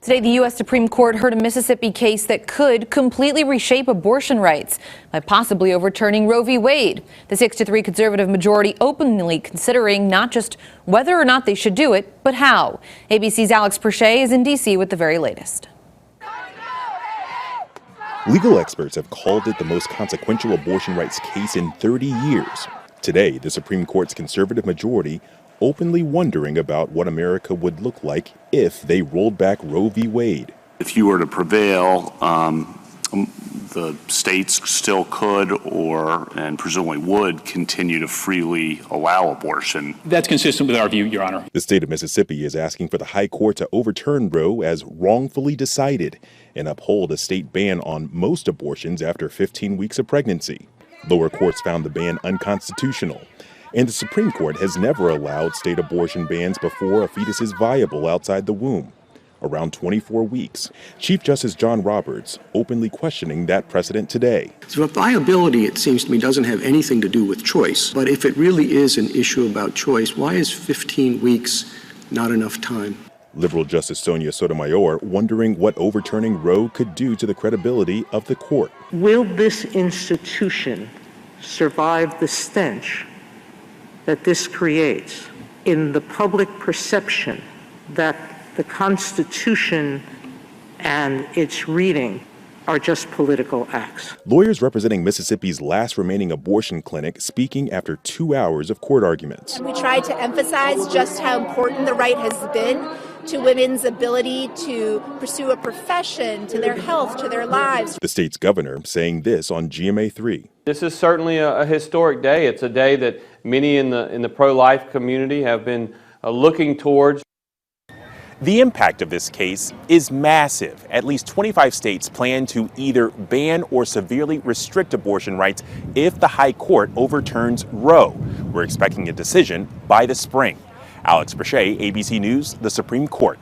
Today, the U.S. Supreme Court heard a Mississippi case that could completely reshape abortion rights by possibly overturning Roe v. Wade. The 6-3 conservative majority openly considering not just whether or not they should do it, but how. ABC's Alex Perche is in D.C. with the very latest. Legal experts have called it the most consequential abortion rights case in 30 years. Today, the Supreme Court's conservative majority openly wondering about what America would look like if they rolled back Roe v. Wade. If you were to prevail, the states still could and presumably would continue to freely allow abortion. That's consistent with our view, Your Honor. The state of Mississippi is asking for the high court to overturn Roe as wrongfully decided and uphold a state ban on most abortions after 15 weeks of pregnancy. Lower courts found the ban unconstitutional. And the Supreme Court has never allowed state abortion bans before a fetus is viable outside the womb, around 24 weeks. Chief Justice John Roberts openly questioning that precedent today. So viability, it seems to me, doesn't have anything to do with choice. But if it really is an issue about choice, why is 15 weeks not enough time? Liberal Justice Sonia Sotomayor wondering what overturning Roe could do to the credibility of the court. Will this institution survive the stench that this creates in the public perception that the Constitution and its reading are just political acts? Lawyers representing Mississippi's last remaining abortion clinic speaking after 2 hours of court arguments. And we tried to emphasize just how important the right has been to women's ability to pursue a profession, to their health, to their lives. The state's governor saying this on GMA3. This is certainly a historic day. It's a day that many in the pro-life community have been looking towards. The impact of this case is massive. At least 25 states plan to either ban or severely restrict abortion rights if the high court overturns Roe. We're expecting a decision by the spring. Alex Perche, ABC News, the Supreme Court.